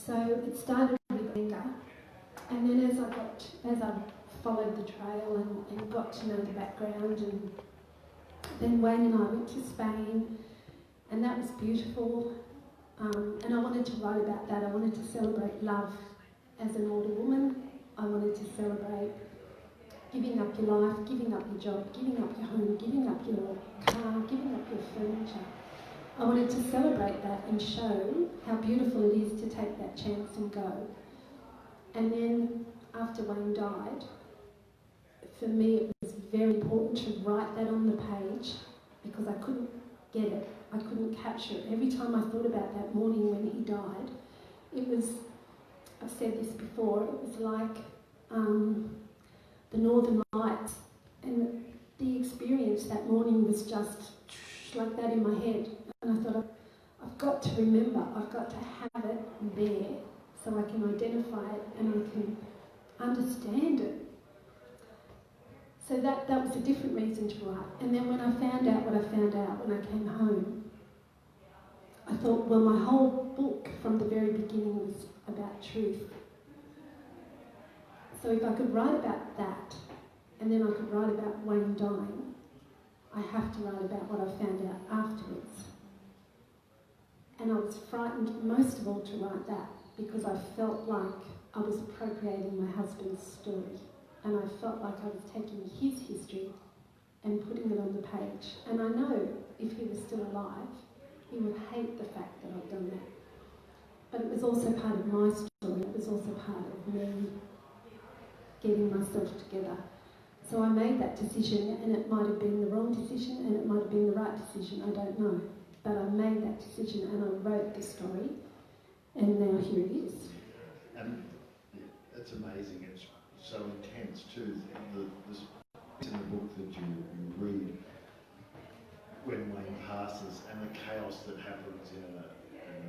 So it started with anger, and then as I followed the trail and got to know the background, and then Wayne and I went to Spain, and that was beautiful. And I wanted to write about that. I wanted to celebrate love as an older woman. I wanted to celebrate giving up your life, giving up your job, giving up your home, giving up your car, giving up your furniture. I wanted to celebrate that and show how beautiful it is to take that chance and go. And then after Wayne died, for me it was very important to write that on the page because I couldn't get it. I couldn't capture it. Every time I thought about that morning when he died, it was, I've said this before, it was like the Northern Lights, and the experience that morning was just like that in my head. And I thought, I've got to remember, I've got to have it there so I can identify it and I can understand it. So that was a different reason to write. And then when I found out what I found out when I came home, I thought, well, my whole book from the very beginning was about truth. So if I could write about that, and then I could write about Wayne dying, I have to write about what I found out afterwards. And I was frightened most of all to write that because I felt like I was appropriating my husband's story. And I felt like I was taking his history and putting it on the page. And I know if he was still alive, he would hate the fact that I'd done that. But it was also part of my story. It was also part of me getting myself together. So I made that decision, and it might have been the wrong decision and it might have been the right decision, I don't know. But I made that decision and I wrote the story, and now here it is. And it's amazing, it's so intense too. This in the book that you read when Wayne passes and the chaos that happens in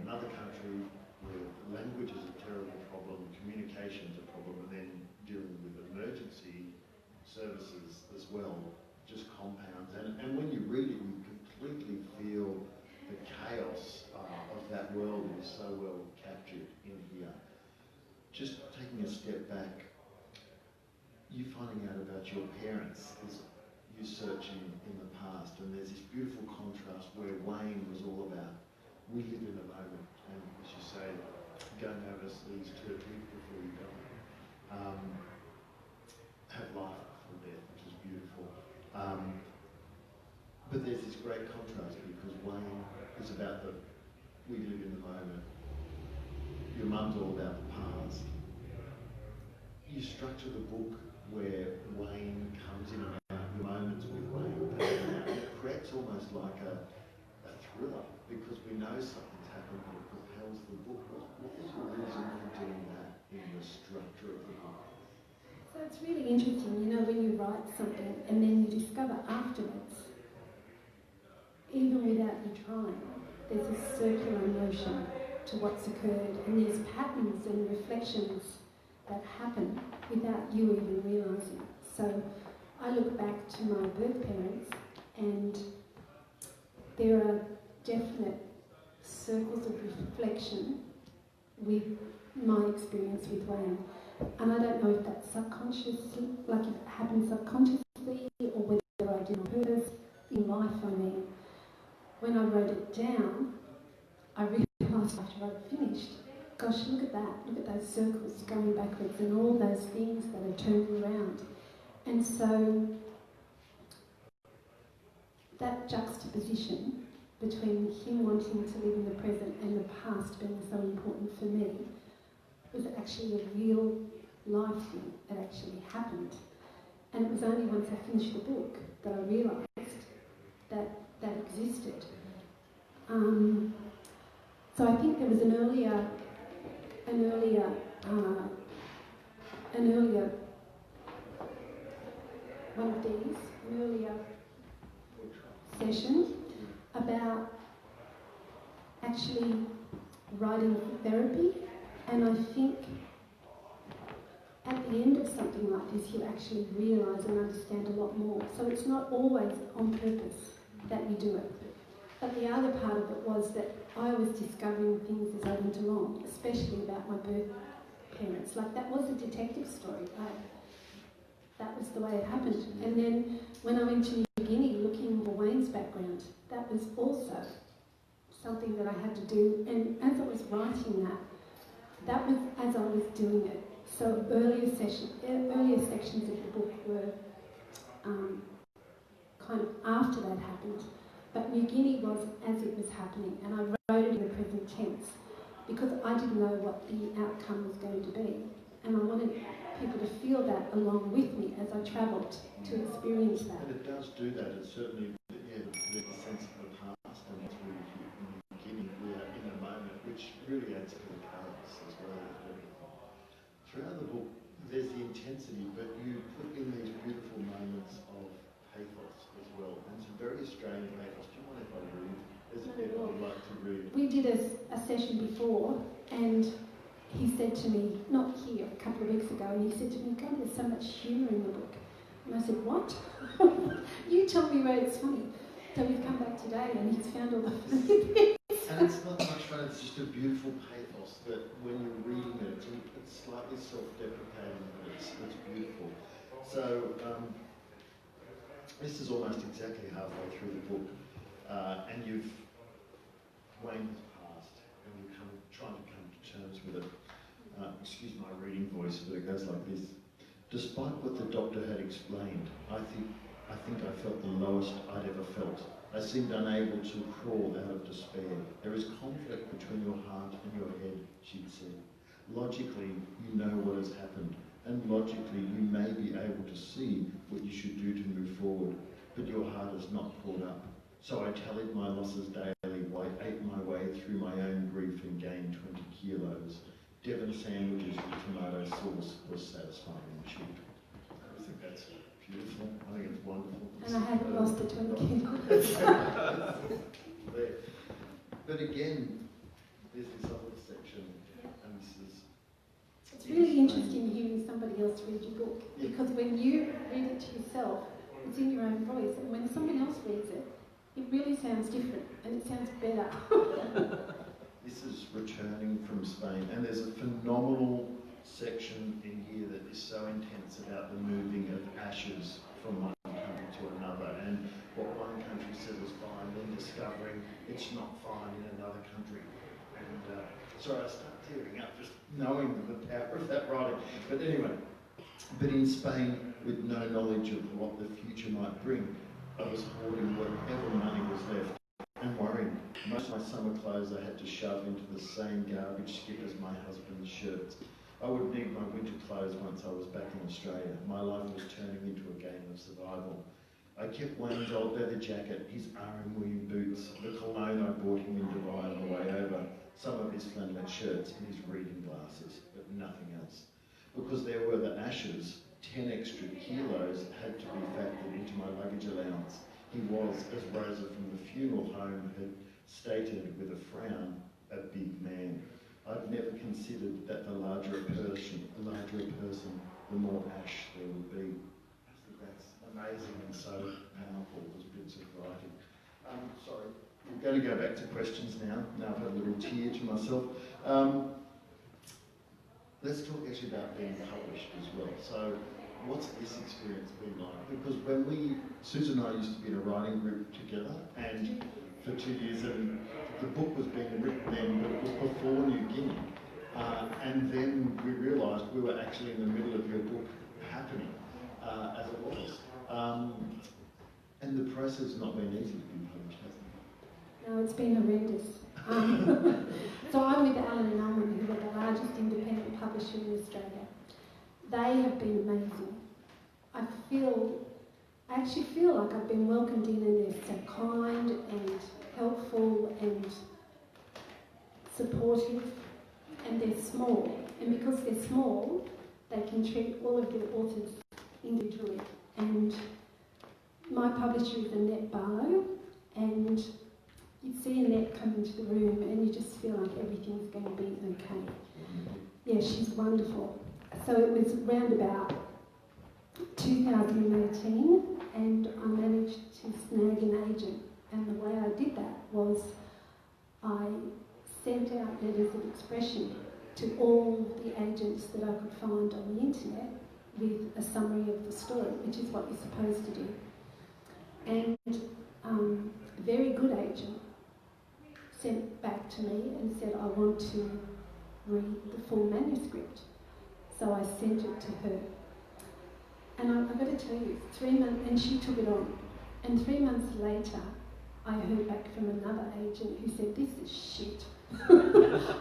another country where language is a terrible problem, communication is a problem, and then dealing with emergency services as well just compounds. And when you read it, you completely feel the chaos of that world is so well captured in here. Just taking a step back, you finding out about your parents is you searching in the past, and there's this beautiful contrast where Wayne was all about we live in the moment, and as you say, go and have us these 2 weeks before you die. Have life before death, which is beautiful. But there's this great contrast because Wayne is about the we live in the moment. Your mum's all about the past. You structure the book where Wayne comes in and out, the moments with Wayne, and it creates almost like a thriller because we know something's happened and it propels the book. What was your reason for doing that in the structure of the book? So it's really interesting, you know, when you write something and then you discover afterwards, even without you trying, there's a circular motion to what's occurred, and there's patterns and reflections that happen without you even realising it. So I look back to my birth parents, and there are definite circles of reflection with my experience with Wayne. And I don't know if that's subconsciously, like if it happened subconsciously, or whether I did on purpose in life. I mean, when I wrote it down, I realised after I'd finished, gosh, look at that, look at those circles going backwards and all those things that are turning around. And so that juxtaposition between him wanting to live in the present and the past being so important for me was actually a real life thing that actually happened. And it was only once I finished the book that I realised that that existed. So I think there was an earlier session about actually writing for therapy, and I think at the end of something like this you actually realise and understand a lot more. So it's not always on purpose that you do it. But the other part of it was that I was discovering things as I went along. wrong, especially about my birth parents. Like, that was a detective story. That was the way it happened. And then when I went to New Guinea looking for Wayne's background, that was also something that I had to do. And as I was writing that was as I was doing it. So earlier sections of the book were kind of after that happened. But New Guinea was as it was happening, and I wrote it in the present tense because I didn't know what the outcome was going to be. And I wanted people to feel that along with me as I travelled to experience that. And it does do that. It certainly, there's a sense of the past, and that's really in the beginning. We are in a moment which really adds to the chaos as well. Throughout the book, there's the intensity, but you put in these beautiful moments of pathos as well, and some very Australian pathos. Do you mind if I read? There's a bit I would like to read. We did a session before, and he said to me, not here, a couple of weeks ago, and he said to me, God, there's so much humour in the book. And I said, what? You tell me where it's funny. So we've come back today and he's found all the funny bits. And it's not much fun, it's just a beautiful pathos that when you're reading it, it's slightly self-deprecating, but it's beautiful. So, this is almost exactly halfway through the book, and Wayne has passed, and you're trying to come to terms with it. Excuse my reading voice, but it goes like this. Despite what the doctor had explained, I think I felt the lowest I'd ever felt. I seemed unable to crawl out of despair. There is conflict between your heart and your head, she'd said. Logically, you know what has happened, and logically you may be able to see what you should do to move forward, but your heart is not caught up. So I tallied my losses daily, ate my way through my own grief and gained 20 kilos. Devon sandwiches with tomato sauce was satisfying and cheap. I think that's beautiful. I think it's wonderful. And I haven't lost the 20 kilos. But again, there's this other section, and this is... It's really interesting hearing somebody else read your book, because when you read it to yourself, it's in your own voice, and when someone else reads it, it really sounds different, and it sounds better. This is returning from Spain, and there's a phenomenal section in here that is so intense about the moving of ashes from one country to another, and what one country says is fine, then discovering it's not fine in another country. And sorry, I start tearing up just knowing the power of that writing. But anyway, but in Spain, with no knowledge of what the future might bring, I was hoarding whatever money was left and worrying. Most of my summer clothes I had to shove into the same garbage skip as my husband's shirts. I would need my winter clothes once I was back in Australia. My life was turning into a game of survival. I kept Wayne's old leather jacket, his R.M. William boots, the cologne I bought him in Dubai on the way over, some of his flannelette shirts and his reading glasses, but nothing else. Because there were the ashes, 10 extra kilos had to be factored into my luggage allowance. He was, as Rosa from the funeral home had stated with a frown, a big man. I'd never considered that the larger a person, the more ash there would be. I think that's amazing and so powerful, those bits of writing. Sorry, we're going to go back to questions now. Now I've had a little tear to myself. Let's talk actually about being published as well. So, what's this experience been like? Because when Susan and I used to be in a writing group together, and for 2 years, and the book was being written then, but it was before New Guinea. And then we realised we were actually in the middle of your book happening, as it was. And the process has not been easy to be published, has it? No, it's been horrendous. So I'm with Allen and Unwin, who are the largest independent publisher in Australia. They have been amazing. I actually feel like I've been welcomed in, and they're so kind and helpful and supportive, and they're small. And because they're small, they can treat all of their authors individually. And my publisher is Annette Barlow, and you'd see Annette come into the room and you just feel like everything's going to be okay. Yeah, she's wonderful. So it was round about 2018, and I managed to snag an agent. And the way I did that was I sent out letters of expression to all the agents that I could find on the internet with a summary of the story, which is what you're supposed to do. And a very good agent sent back to me and said, I want to read the full manuscript. So I sent it to her. And I've got to tell you, 3 months, and she took it on. And 3 months later, I heard back from another agent who said, this is shit.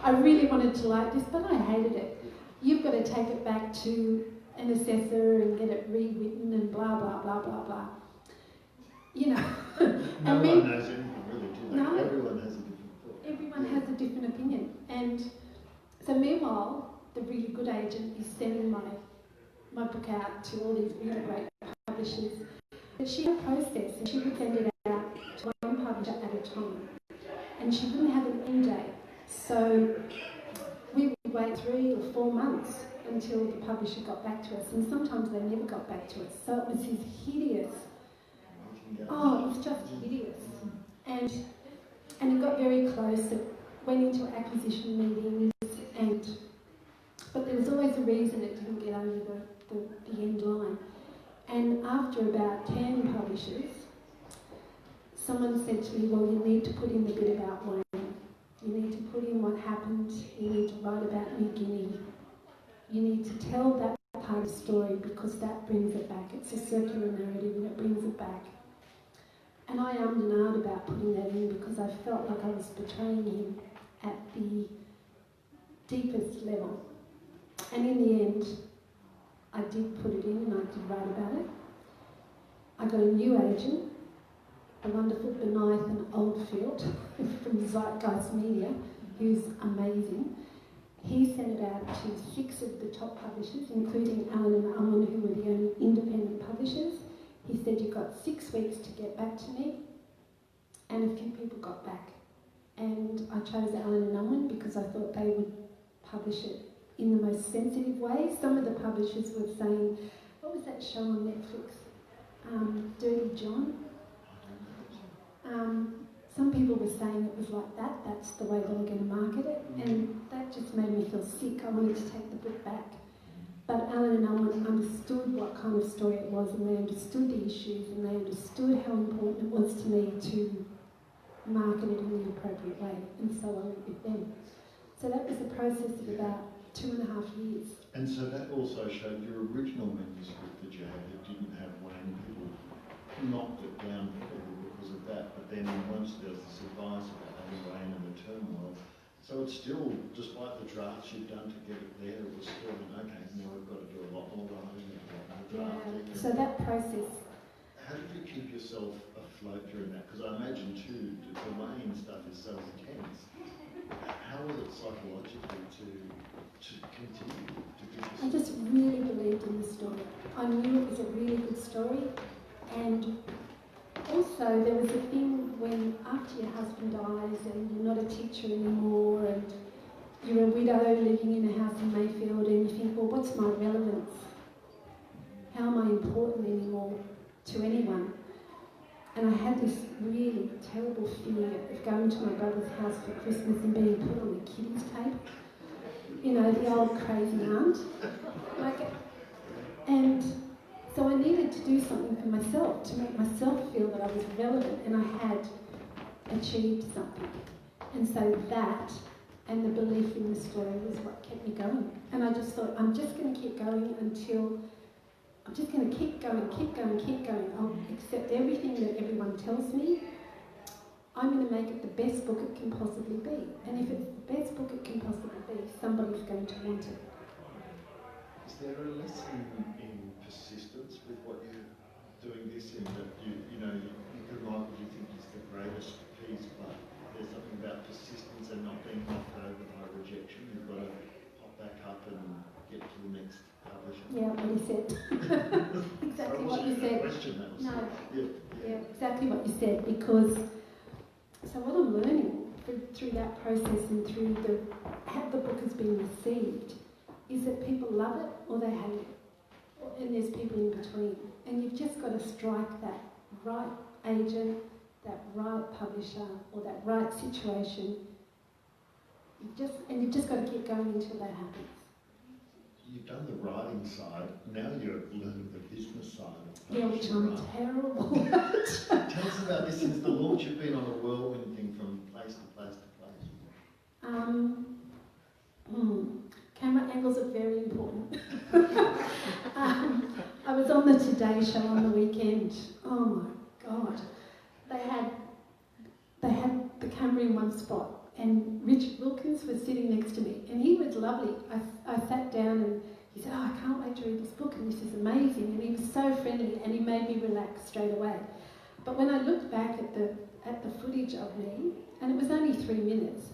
I really wanted to like this, but I hated it. You've got to take it back to an assessor and get it rewritten and blah, blah, blah, blah, blah. You know. No one knows anything really, do they? No. Everyone has a different thought. Everyone has a different opinion. And so meanwhile, the really good agent is sending my book out to all these really great publishers. But she had a process, and she would send it out to one publisher at a time. And she wouldn't have an end date. So we would wait 3 or 4 months until the publisher got back to us. And sometimes they never got back to us. So it was this hideous. Oh, it was just hideous. And it got very close. It went into acquisition meetings, but there was always a reason it didn't get over the end line. And after about 10 publishers, someone said to me, well, you need to put in the bit about Wayne. You need to put in what happened. You need to write about New Guinea. You need to tell that part of the story because that brings it back. It's a circular narrative and it brings it back. And I ummed and ahed about putting that in because I felt like I was betraying him at the deepest level. And in the end, I did put it in and I did write about it. I got a new agent, a wonderful Benithan Oldfield from Zeitgeist Media, who's amazing. He sent it out to 6 of the top publishers, including Allen and Unwin, who were the only independent publishers. He said, you've got 6 weeks to get back to me, and a few people got back. And I chose Allen and Unwin because I thought they would publish it in the most sensitive way. Some of the publishers were saying, what was that show on Netflix? Dirty John? Some people were saying it was like that, that's the way they were going to market it, and that just made me feel sick. I wanted to take the book back. But Allen and Unwin understood what kind of story it was, and they understood the issues, and they understood how important it was to me to market it in the appropriate way, and so I went with them. So that was a process of about 2.5 years. And so that also showed your original manuscript that you had that didn't have Wayne. People knocked it down because of that, but then once there was this advice about having Wayne and the turmoil, so it's still, despite the drafts you've done to get it there, it was still, okay, now we've got to do a lot more writing and a lot more drafting. Yeah, so that process. How did you keep yourself afloat during that? Because I imagine too, the Wayne stuff is so intense. How was it psychologically to continue to do this? I just really believed in the story. I knew it was a really good story, and also there was a thing when after your husband dies and you're not a teacher anymore and you're a widow living in a house in Mayfield and you think, well, what's my relevance? How am I important anymore to anyone? And I had this really terrible fear of going to my brother's house for Christmas and being put on the kiddies table. You know, the old crazy aunt. And so I needed to do something for myself, to make myself feel that I was relevant and I had achieved something. And so that and the belief in the story was what kept me going. And I just thought, I'm just going to keep going until, I'm just going to keep going. I'll accept everything that everyone tells me. I'm going to make it the best book it can possibly be. And if it's the best book it can possibly be, somebody's going to want it. Is there a lesson in persistence with what you're doing this in, that you know, you could write what you think is the greatest piece, but there's something about persistence and not being knocked over by rejection. You've got to pop back up and get to the next publisher. Yeah, what you said. Exactly what you said. Question, that was No. Yeah, Exactly what you said, because so what I'm learning through that process and through how the book has been received is that people love it or they hate it. And there's people in between. And you've just got to strike that right agent, that right publisher, or that right situation You've just got to keep going until that happens. You've done the writing side, now you're learning the business side. Yeah, which I'm terrible at. Tell us about this. Since the launch, you've been on a whirlwind thing from place to place to place. Camera angles are very important. I was on the Today Show on the weekend. Oh my God. They had the camera in one spot and Richard Wilkins was sitting next to me and he was lovely. I sat down and he said, "Oh, I can't wait to read this book and this is amazing." And he was so friendly and he made me relax straight away. But when I looked back at the footage of me, and it was only 3 minutes,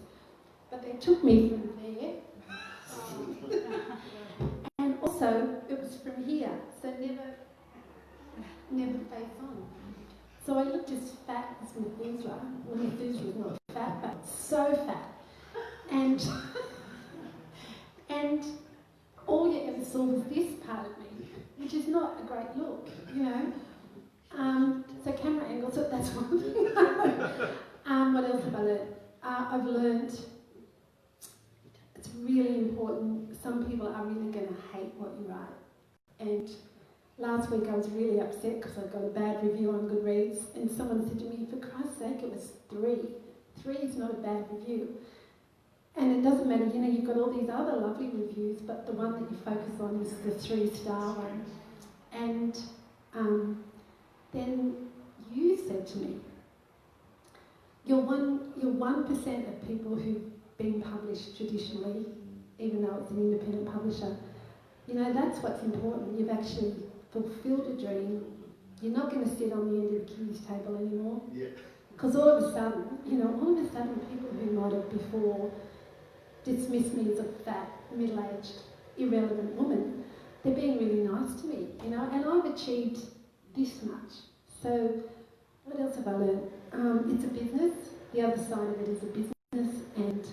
but they took me from there. And also, it was from here, so never face on. So I looked as fat as Methuselah. Well, Methuselah was not fat, but so fat. And all you ever saw was this part of me, which is not a great look, you know. So camera angles, that's one thing. What else have I learned? I've learned it's really important. Some people are really going to hate what you write. And last week I was really upset because I got a bad review on Goodreads and someone said to me, "For Christ's sake, it was 3. 3 is not a bad review." And it doesn't matter, you know, you've got all these other lovely reviews, but the one that you focus on is the 3-star one. And then you said to me, you're 1% of people who've been published traditionally, even though it's an independent publisher. You know, that's what's important. You've actually fulfilled a dream. You're not going to sit on the end of the keys table anymore. Because all of a sudden, people who might have before dismissed me as a fat, middle-aged, irrelevant woman, they're being really nice to me, you know, and I've achieved this much. So what else have I learned? It's a business. The other side of it is a business, and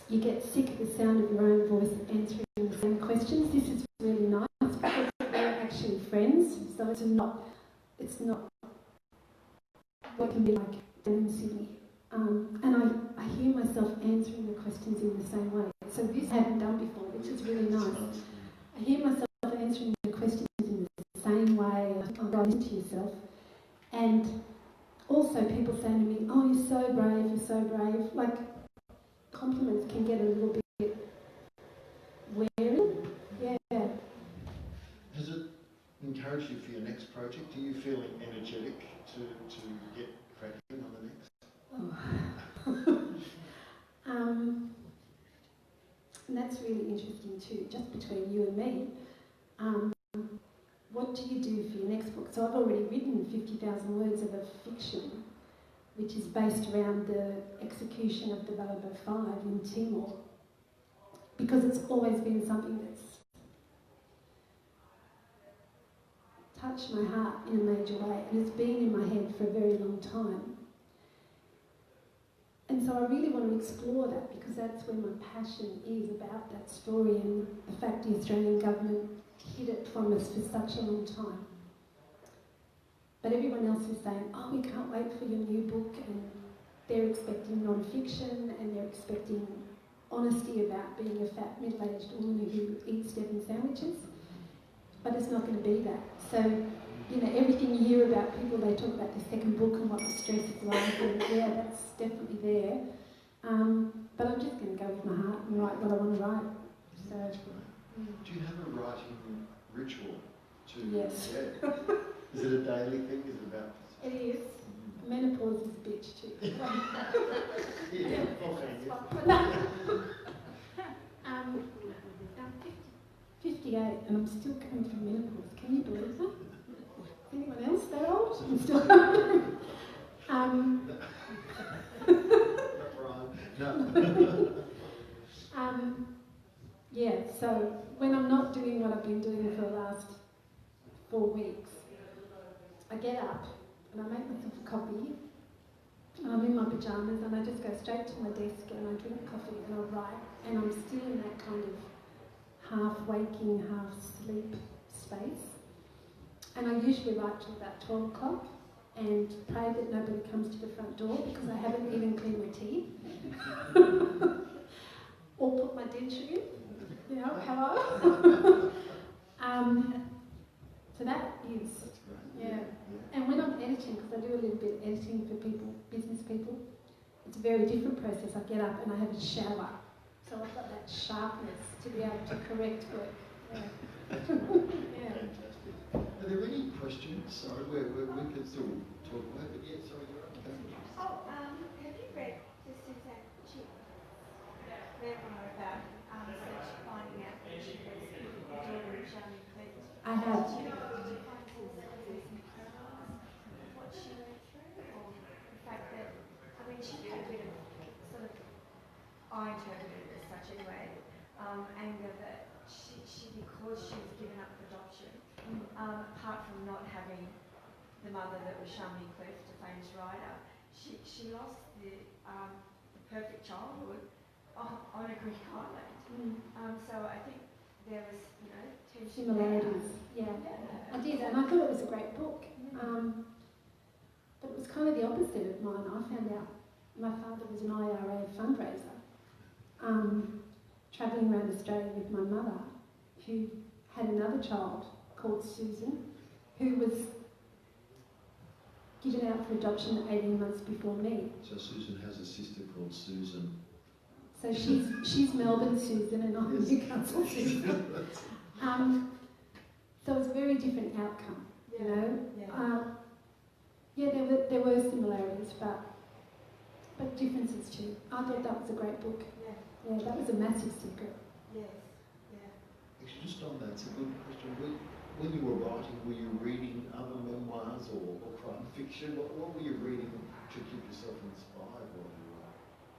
you get sick of the sound of your own voice answering the same questions. This is really nice because we're actually friends, so it's not what can be like in Sydney. And I hear myself answering the questions in the same way. So this I haven't done before, which is really nice. I hear myself answering the questions in the same way. I'm going into yourself. And also people saying to me, "Oh, you're so brave, you're so brave." Like, compliments can get a little bit wearing. Yeah. Has it encouraged you for your next project? Are you feeling energetic to get cracking on the next? And that's really interesting too, just between you and me. What do you do for your next book? So I've already written 50,000 words of a fiction, which is based around the execution of the Balibo 5 in Timor, because it's always been something that's touched my heart in a major way, and it's been in my head for a very long time. And so I really want to explore that, because that's where my passion is, about that story and the fact the Australian government hid it from us for such a long time. But everyone else is saying, "Oh, we can't wait for your new book," and they're expecting non-fiction and they're expecting honesty about being a fat, middle-aged woman who eats Devon sandwiches. But it's not going to be that. So, you know, everything you hear about people, they talk about the second book and what the stress is like, and yeah, that's definitely there. But I'm just going to go with my heart and write what I want to write. So, do you have a writing ritual? Yes. Yeah. Is it a daily thing? Is it about? It is. Menopause is a bitch too. Yeah, okay. I'm 58 and I'm still coming from menopause. Can you believe that? Anyone else that old? I'm still yeah, so when I'm not doing what I've been doing for the last 4 weeks, I get up and I make myself a coffee, and I'm in my pyjamas and I just go straight to my desk and I drink coffee and I write, and I'm still in that kind of half waking, half sleep space. And I usually write till about 12 o'clock and pray that nobody comes to the front door because I haven't even cleaned my teeth. or put my denture in. You know, hello. So that is, That's great. yeah. And when I'm editing, because I do a little bit of editing for people, business people, it's a very different process. I get up and I have a shower. So I've got that sharpness to be able to correct work. Yeah. That's great. Yeah. Fantastic. Are there any questions? Sorry, we could still talk about it, but yeah, sorry, you're up. Have you read the Suzanne Chick memoir about Sacha finding out that she was the daughter of Charlie Clinton? I have. Did you find some what she went through, or the fact that, I mean, she had a bit of sort of, I interpreted it as such anyway, anger that she because she was given up for adoption, apart from not having the mother that was Shamini Clift, a famous writer, she lost the perfect childhood on a Greek island. So I think there was, tension Similarities, yeah. I did, and I thought it was a great book. But it was kind of the opposite of mine. I found out my father was an IRA fundraiser, travelling around Australia with my mother, who had another child called Susan, who was given out for adoption 18 months before me. So Susan has a sister called Susan. So she's Melbourne Susan and I'm Yes. Newcastle Susan. So it was a very different outcome, you know. Yeah. There were similarities, but differences too. I thought that was a great book. Yeah. Yeah, that was a massive secret. Yes. Yeah. Actually, just on that, it's a good question. When you were writing, were you reading other memoirs or crime fiction? What were you reading to keep yourself inspired while you were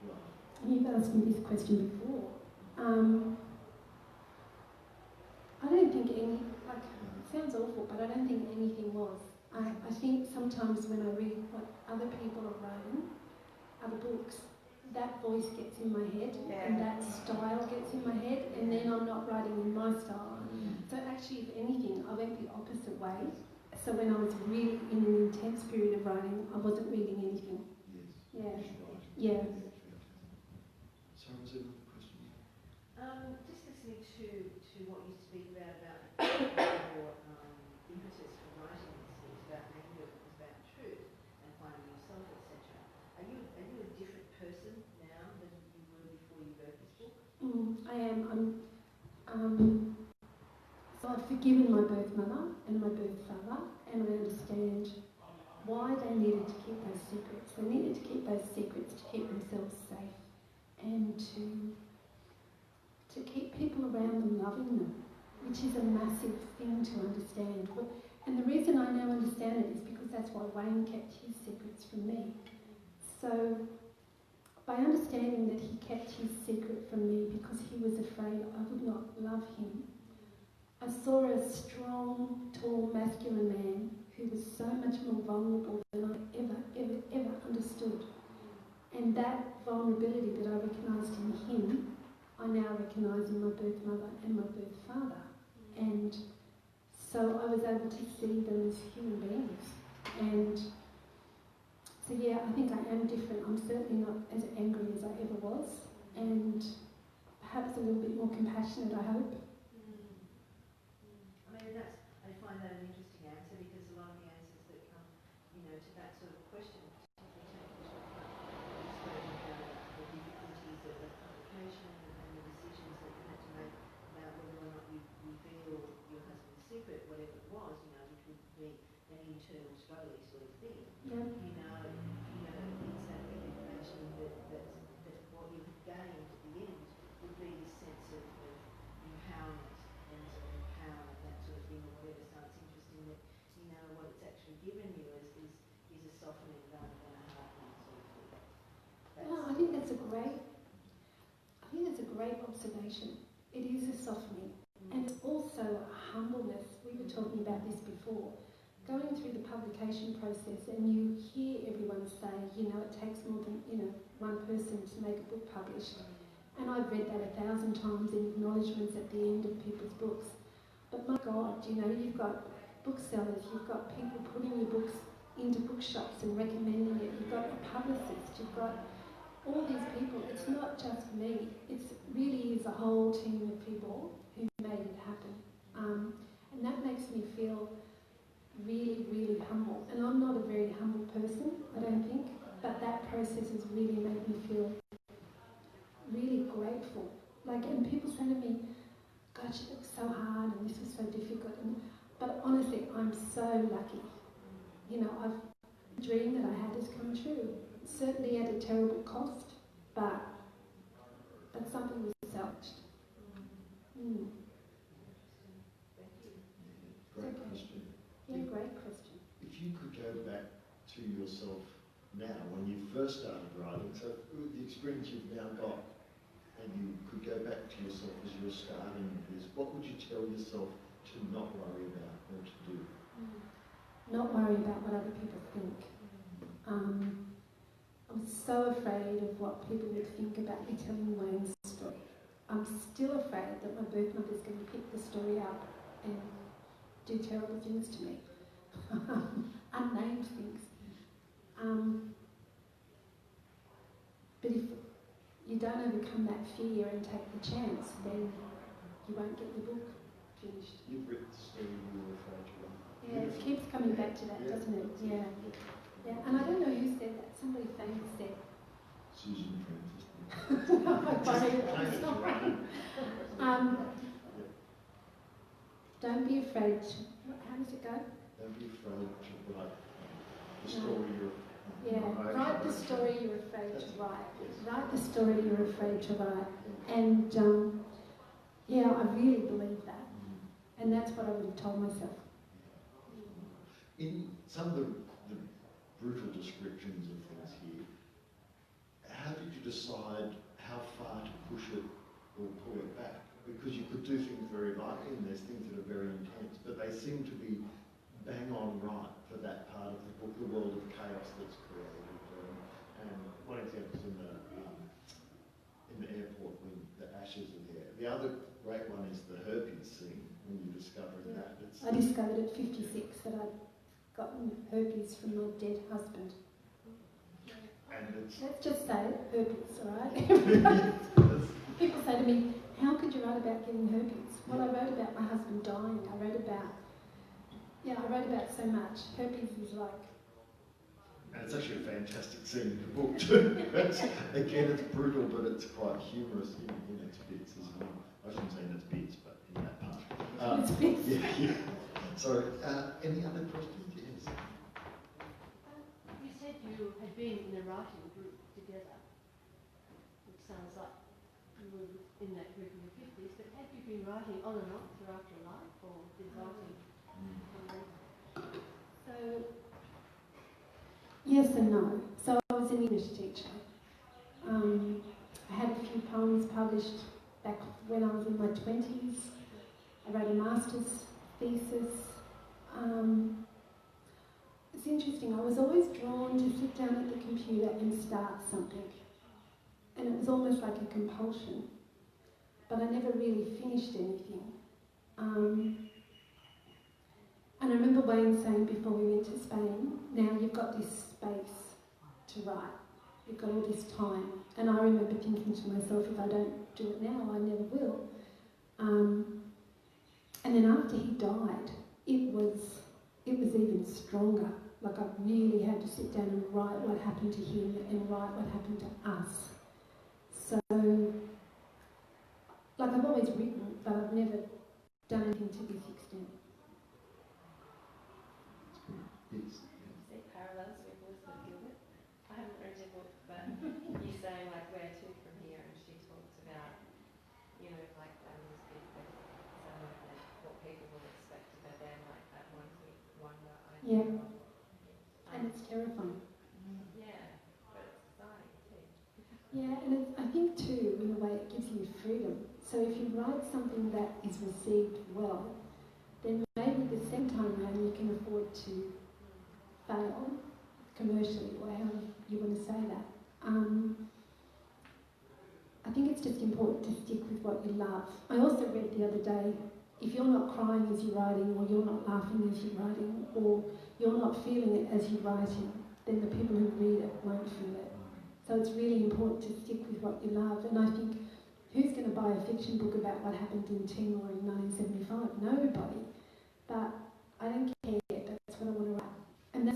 writing? You've asked me this question before. I don't think it sounds awful, but I don't think anything was. I think sometimes when I read what other people have written, other books, that voice gets in my head and that style gets in my head, and then I'm not writing in my style. So actually, if anything, I went the opposite way. So when I was really in an intense period of writing, I wasn't reading anything. Yes. Yeah. So was there another question? Just listening to what you speak about your impetus for writing this, it was about anger, it was about truth and finding yourself, etc. Are you a different person now than you were before you wrote this book? I am. So I've forgiven my birth mother and my birth father, and I understand why they needed to keep those secrets. They needed to keep those secrets to keep themselves safe and to keep people around them loving them, which is a massive thing to understand. And the reason I now understand it is because that's why Wayne kept his secrets from me. So by understanding that he kept his secret from me because he was afraid I would not love him, I saw a strong, tall, masculine man who was so much more vulnerable than I ever understood. And that vulnerability that I recognised in him, I now recognise in my birth mother and my birth father. And so I was able to see them as human beings. And so yeah, I think I am different. I'm certainly not as angry as I ever was, and perhaps a little bit more compassionate, I hope. I mean, I find that an interesting answer, because a lot of the answers that come, to that sort of question, particularly take into account the difficulties of the publication and the decisions that you had to make about whether or not you reveal your husband's secret, whatever it was, which would be an internal struggling sort of thing. Yeah. It's that recognition that what you've gained at the end would be this sense of empowerment and sort of power, that sort of thing, or whatever. So it's interesting that what it's actually given you is a softening rather than a hardening sort of thing. I think that's a great observation. It is a softening, and it's also a humbleness. We were talking about this before. Going through the publication process, and you hear everyone say, it takes more than one person to make a book published. And I've read that 1,000 times in acknowledgements at the end of people's books. But my God, you've got booksellers, you've got people putting your books into bookshops and recommending it, you've got a publicist, you've got all these people, it's not just me, it's really is a whole team of people who made it happen. And that makes me feel really, really humble. And I'm not a very humble person, I don't think, but that process has really made me feel really grateful. Like, and people say to me, gosh, it was so hard and this was so difficult. But honestly, I'm so lucky. You know, the dream that I had has come true. Certainly at a terrible cost, but something was salvaged. Mm. Great question. Yeah, great question. If you could go back to yourself now, when you first started writing, so with the experience you've now got, and you could go back to yourself as you were starting this, what would you tell yourself to not worry about or to do? Not worry about what other people think. I'm so afraid of what people would think about me telling Wayne's story. I'm still afraid that my birth mother's going to pick the story up and do terrible things to me. Unnamed things. But if you don't overcome that fear and take the chance, then you won't get your book finished. You've written the story you were afraid to write. Yeah, it keeps coming back to that, doesn't it? Yeah. Yeah, and I don't know who said that. Somebody famous said. Susan Francis. Don't be afraid to, how does it go? Don't be afraid to write the story you're Yeah, write the story you're afraid to write. Yes. Write the story you're afraid to write. And yeah, I really believe that. And that's what I would have told myself. In some of the brutal descriptions of things here, how did you decide how far to push it or pull it back? Because you could do things very lightly and there's things that are very intense, but they seem to be bang on right for that part of the book, the world of chaos that's created. And one example is in the airport when the ashes are there. The other great one is the herpes scene, when you discover that. I discovered at 56 that I'd gotten herpes from my dead husband. And it's Let's just say herpes, all right? People say to me, how could you write about getting herpes? Well, I wrote about my husband dying. I wrote about so much. Herpes is like... And it's actually a fantastic scene in the book too. Again, it's brutal, but it's quite humorous in its bits as well. I shouldn't say in its bits, but in that part. Its bits. Yeah. Sorry. Any other questions? Yes. You said you had been in a writing group together, which sounds like you were in that group in the 50s, but had you been writing on and off throughout your life, or did writing come later? So, yes and no. So I was an English teacher. I had a few poems published back when I was in my 20s. I wrote a master's thesis. It's interesting, I was always drawn to sit down at the computer and start something. And it was almost like a compulsion. But I never really finished anything. And I remember Wayne saying before we went to Spain, now you've got this space to write. You've got all this time. And I remember thinking to myself, if I don't do it now, I never will. And then after he died, it was even stronger. Like I really had to sit down and write what happened to him and write what happened to us. So, like I've always written, but I've never done anything to this extent. Yes. See parallels with Elizabeth Gilbert. I haven't read your book, but you say like where to from here, and she talks about, you know, like this big with some of the, what people will expect of her then, like that wonder idea. Yeah. And it's terrifying. Yeah, but it's exciting too. Yeah, and I think too, in a way, it gives you freedom. So if you write something that is received well, then maybe the second time around you can afford to fail commercially, or however you want to say that. I think it's just important to stick with what you love. I also read the other day, if you're not crying as you're writing, or you're not laughing as you're writing, or you're not feeling it as you're writing, then the people who read it won't feel it. So it's really important to stick with what you love. And I think, who's going to buy a fiction book about what happened in Timor in 1975? Nobody. But I don't care, that's what I want to write. And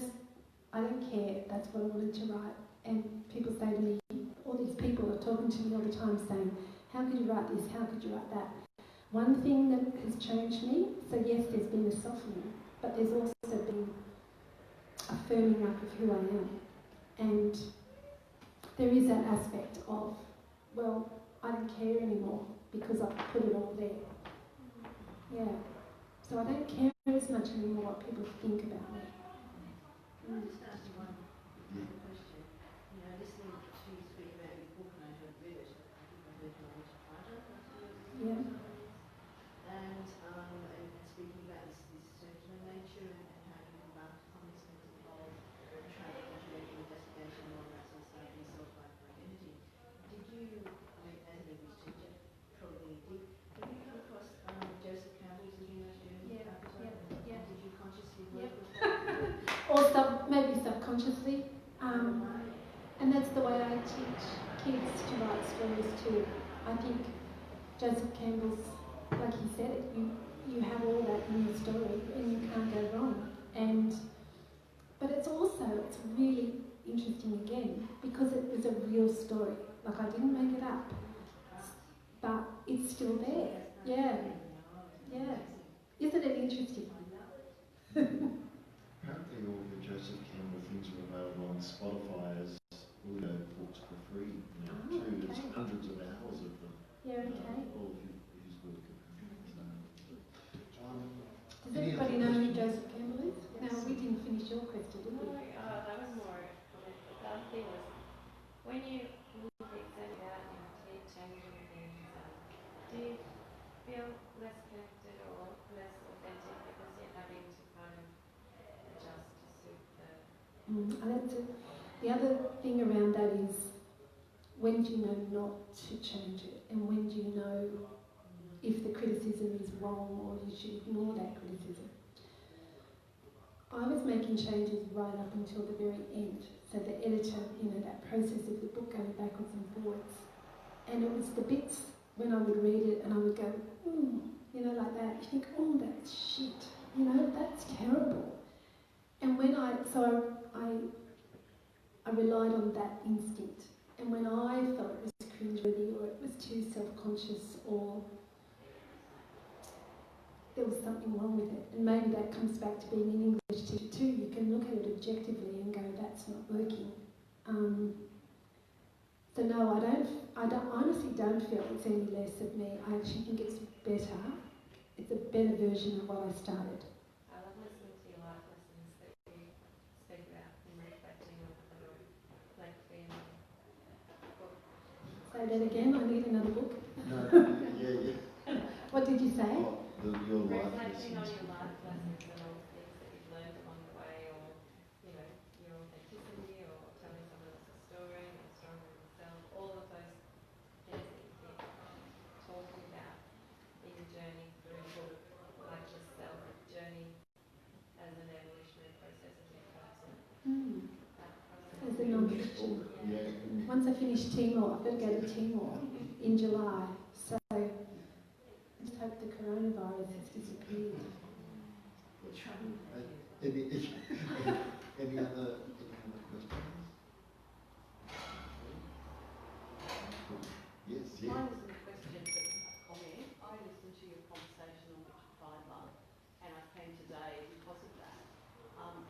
I don't care, that's what I wanted to write. And people say to me, all these people are talking to me all the time saying, how could you write this, how could you write that? One thing that has changed me, so yes, there's been a softening, but there's also been a firming up of who I am. And there is that aspect of, well, I don't care anymore because I've put it all there. Yeah. So I don't care as much anymore what people think about me. Can I just ask you one question? You know, listening to you speak about your book, and I have read it, I think I read your Richard Carter last year. Yeah. And speaking about this circular nature and how you embarked upon this mental health, training, investigation, and all that sort of stuff, and self-life identity. Did you, I mean, as an English teacher, probably did, have you come across Joseph Campbell's Hero's Journey? Yeah. Did you consciously work with that? Or maybe subconsciously. And that's the way I teach kids to write stories too. I think Joseph Campbell's, like he said it, you have all that in your story and you can't go wrong. But it's really interesting again because it was a real story. Like I didn't make it up, but it's still there. Yeah. Isn't it interesting? Apparently all the Joseph Campbell things are available on Spotify as audio books for free now too. There's Okay. hundreds of hours of them. Yeah, okay. All of his work. Does anybody know who Joseph Campbell is? No, we didn't finish your question, did we? No, that was more a comment. But the other thing was, when you examine out and changing things, do you feel less connected or less authentic because you're having to kind of adjust to suit the... The other thing around that is, when do you know not to change it, and when do you know if the criticism is wrong or you should ignore that criticism? I was making changes right up until the very end. So the editor, that process of the book going backwards and forwards. And it was the bits when I would read it and I would go, like that. You think, oh, that's shit. That's terrible. And when I relied on that instinct. And when I felt it was cringeworthy or it was too self-conscious or there was something wrong with it, and maybe that comes back to being an English teacher too. You can look at it objectively and go, that's not working. So no, I honestly don't feel it's any less of me. I actually think it's better. It's a better version of what I started. I love listening to your life lessons that you speak about and reflecting on your lengthy and book. Say that again, I need another book. No, yeah. What did you say? Oh, your life Reflecting on lessons. your life lessons and all the things that you've learned along the way, or your authenticity, or telling someone else's story, or stronger in yourself, all of those things that you've been talking about in your journey through the book, like yourself, journey as an evolutionary process as a person. That process. As a non-Christian. Yeah. Once I finish Timor, I've got to go to Timor in July. So I just hope the coronavirus has disappeared. Any other questions? Yes, yeah. Mine isn't a question, but a comment. I listened to your conversation on Richard Feidler, and I came today because of that.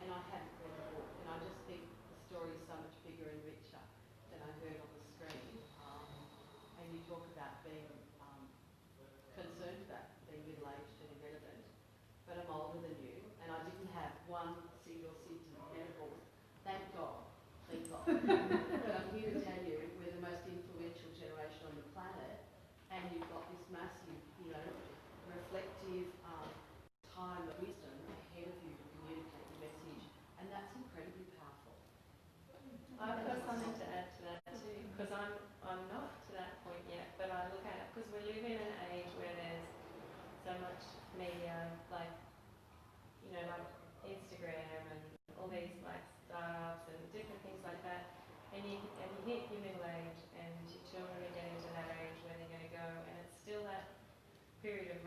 And I hadn't read the book, and I just think the story is so much bigger and richer than I heard on the screen. And you talk about being concerned about being middle-aged and irrelevant, but I'm older than you, and I didn't have one single symptom of menopause. Thank God. Thank God. But I'm here to tell you, we're the most influential generation on the planet, and you've got this massive, reflective time of wisdom ahead of you to communicate the message, and that's incredibly powerful. I've got something to add to that too, because I'm not to that point yet, but I look at it because we live in an age where there's so much media, like Instagram and all these like startups and different things like that,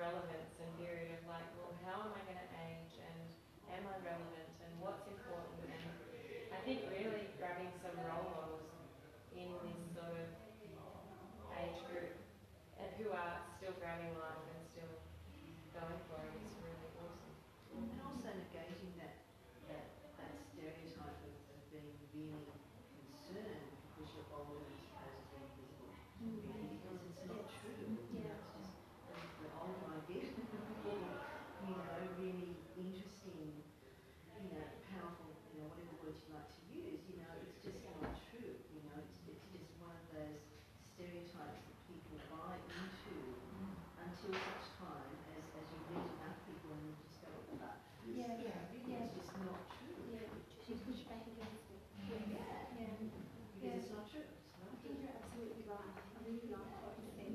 relevance and period of like, well, how am I going to age and am I relevant and what's important? And I think really grabbing some role models in this sort of age group and who are still grabbing life and still going for it is really awesome. And also negating that stereotype of being really concerned because you're older and supposedly invisible. Really, because it's not true. You know, it's just the older I get, the more, you know, really interesting, you know, powerful, you know, whatever words you like to use, you know, it's just not true. You know, it's just one of those stereotypes that people buy into until such time as you meet enough people and you just go, but Yeah, really it's just not true. yeah. She pushed back against it. Yeah. Yeah. Because it's not true. It's not I true. think you're absolutely right. I really like what you said.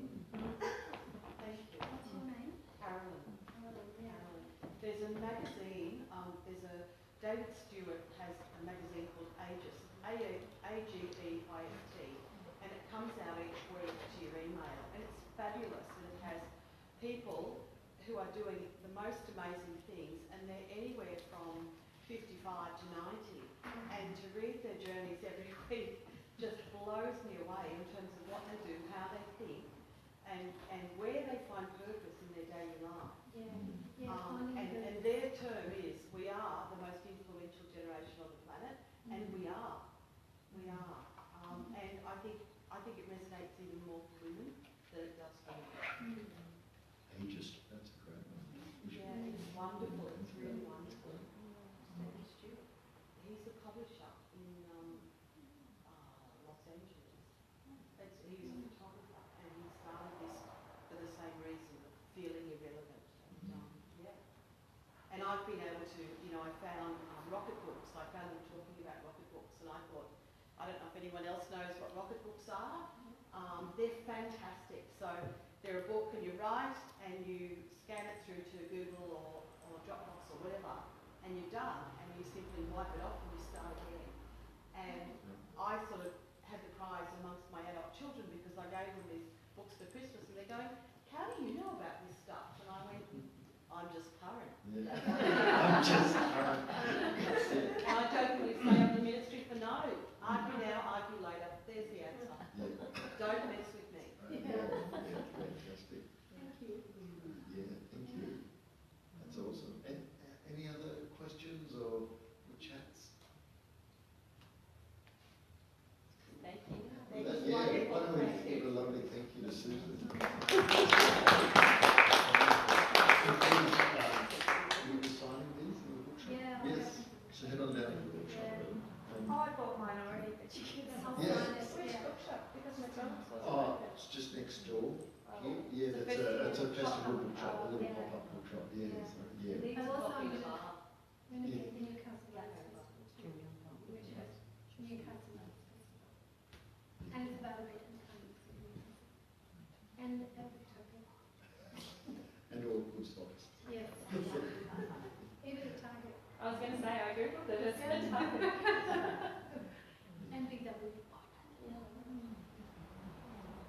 Thank you. What's your name? Carolyn. Carolyn. Yeah. Carolyn. There's a magazine, David Stewart has a magazine called Ageist, AGEIST, and it comes out each week to your email, and it's fabulous, and it has people who are doing the most amazing things, and they're anywhere from 55 to 90, and to read their journeys every week just blows me away in terms of what they do, how they think, and where they find purpose in their daily life. Yeah. Yeah. And their term is, we are the most influential generation on the planet, and we are. We are. And I think it resonates even more for women than it does for men. Ageist, that's a great one. Yeah, it's wonderful. It's really wonderful. David Stewart. He's a publisher in Los Angeles. He was a photographer, and he started this for the same reason, of feeling irrelevant. Yeah. And I've been able to, you know, I found rocket books. I found them talking about rocket books, and I thought, I don't know if anyone else knows what rocket books are. They're fantastic. So they're a book, and you write, and you scan it through to Google or Dropbox or whatever, and you're done, and you simply wipe it off and you start again. And I sort of had the prize amongst my adult children because I gave them these books for Christmas, and they're going, how do you know about this stuff? And I went, I'm just current. Yeah. I'm just current. And I jokingly say I'm the ministry for no. Argue now, argue later. There's the answer. Yeah. Don't mess with me. Yeah, fantastic. Thank you. Yeah, thank you. That's awesome. And any other questions or chats? Thank you. Yeah, why don't we give a lovely thank you to Susan? You were signing these in the bookshop? Yeah. Yes. So head on down to the bookshop. Oh, I bought mine already, but you can I'll Yes. sign it. Which Yeah. bookshop? Because McDonald's wasn't Oh, open. it's just next door. Oh. Yeah, The it's a festival festival bookshop. bookshop, a Oh, little yeah. pop-up bookshop. Yeah, Yeah. so, yeah. Leaves I've a also copy been- bar. When we get the Newcastle Arts Festival. Which is Newcastle Arts Festival. And it's about a bit in time. And Victoria. And all good stocks. Yes. Even at Target. I was going to say, I googled it, it's Yeah. fantastic. And Big W.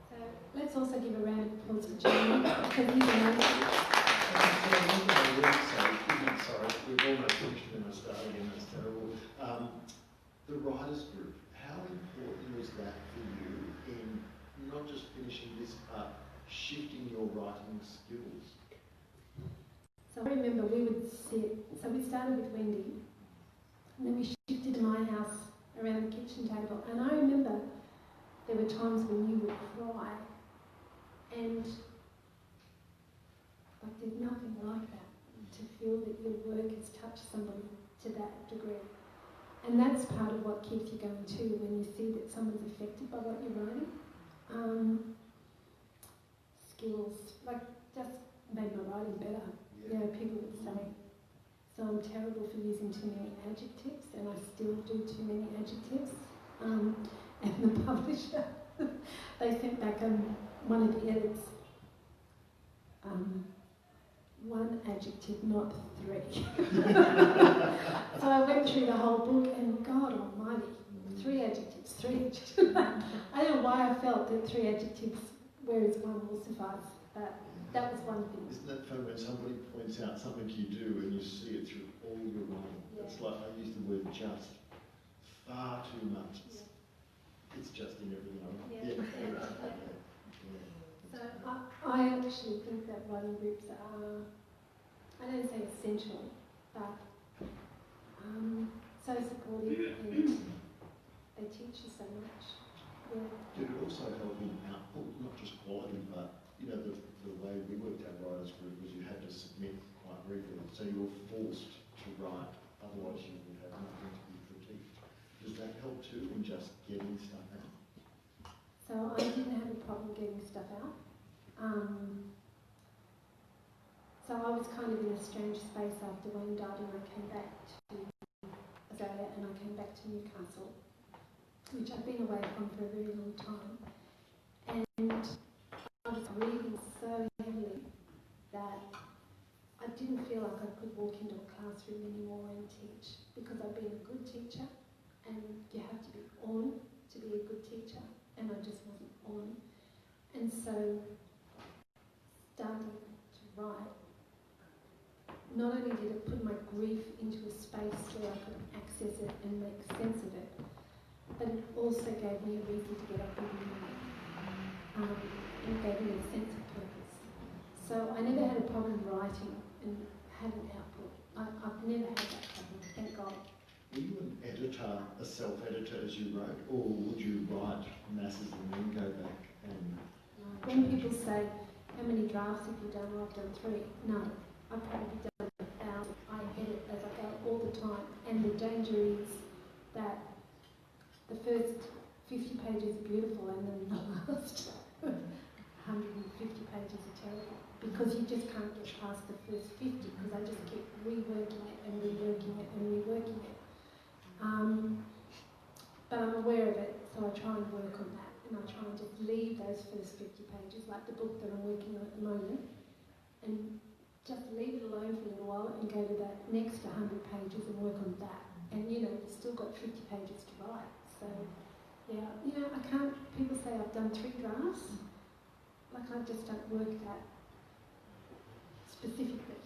So let's also give a round of applause for Jamie because he's amazing. Sorry, we've almost finished and we're starting again, that's terrible. The writers group, how important was that for you in not just finishing this, but shifting your writing skills? So I remember we would sit, so we started with Wendy, and then we shifted to my house around the kitchen table, and I remember there were times when you would cry, and like there's nothing like that, to feel that your work has touched somebody to that degree. And that's part of what keeps you going too, when you see that someone's affected by what you're writing. Skills, like just made my writing better. You know, people would say, so I'm terrible for using too many adjectives, and I still do too many adjectives. And the publisher, they sent back one of the edits, one adjective, not three. So I went through the whole book, and God almighty, three adjectives. I don't know why I felt that three adjectives, whereas one will suffice, but that was one thing. Isn't that fun when somebody points out something you do and you see it through all your writing? Yeah. It's like, I use the word just far too much. It's just in everything I write. Yeah. So I actually think that writing groups are, I don't say essential, but so supportive and they teach you so much. Yeah. Did it also help in output, not just quality, but you know the way we worked our writers group was you had to submit quite regularly, so you were forced to write, otherwise you would have nothing to be critiqued. Does that help too in just getting stuff out? So I didn't have a problem getting stuff out. So I was kind of in a strange space after Wayne died and I came back to Australia and I came back to Newcastle, which I've been away from for a very long time. And I was reading so heavily that I didn't feel like I could walk into a classroom anymore and teach, because I've been a good teacher and you have to be on to be a good teacher, and I just wasn't on. And so starting to write, not only did it put my grief into a space where I could access it and make sense of it, but it also gave me a reason to get up in the morning. And gave me a sense of purpose. So I never had a problem writing and had an output. I've never had that problem, thank God. Were you an editor, a self-editor as you wrote, or would you write masses and then go back and... When people say, how many drafts have you done? Well, I've done 3. No, I've probably done 1,000. I edit as I go all the time. And the danger is that the first 50 pages are beautiful and then the last 150 pages are terrible. Because you just can't get past the first 50 because I just keep reworking it and reworking it and reworking it. But I'm aware of it, so I try and work on that. And I try and just leave those first 50 pages, like the book that I'm working on at the moment, and just leave it alone for a little while and go to that next 100 pages and work on that. And you know, you've still got 50 pages to write. So, yeah, you know, I can't, people say I've done 3 drafts, like I just don't work that specifically.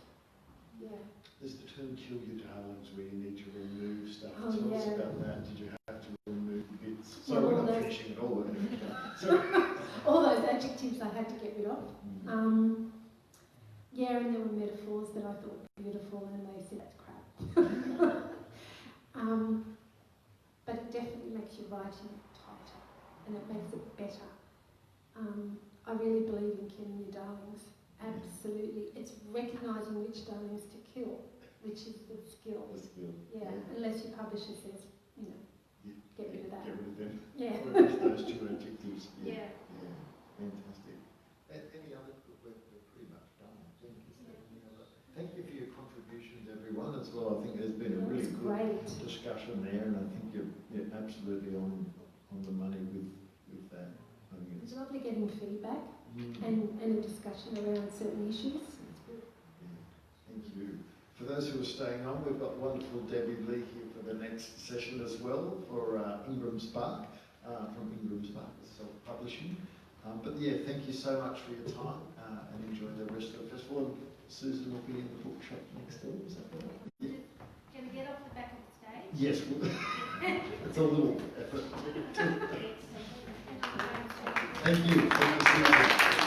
Yeah. There's the term kill your darlings where you need to remove stuff. Oh, Tell us yeah. about that. Did you have to remove bits? Yeah, So we're all not those- finishing at all. So, All those adjectives I had to get rid of. Yeah, and there were metaphors that I thought were beautiful and they said that's crap. But it definitely makes your writing tighter and it makes it better. I really believe in killing your darlings. Absolutely. It's recognising which darlings to kill, which is the skill. the skill. Yeah, unless your publisher says, you know, get rid of that. Get rid of them. Yeah. Or at least those 2 adjectives. Yeah. Yeah. Fantastic. Any other? We're pretty much done, I think. Is there any other? Thank you for your contributions, everyone, as well. I think there's been a really It's good great. discussion there, and I think you're absolutely on the money with that. I think It's lovely getting feedback Mm. and a discussion around certain issues. It's good. Yeah, thank you. For those who are staying on, we've got wonderful Debbie Lee here for the next session as well for Ingram Spark, from Ingram Spark Self-Publishing. But yeah, thank you so much for your time and enjoy the rest of the festival. And Susan will be in the bookshop next door, is that right? Yeah. Can we get off the back of the stage? Yes, it's a little effort. Thank you. Thank you.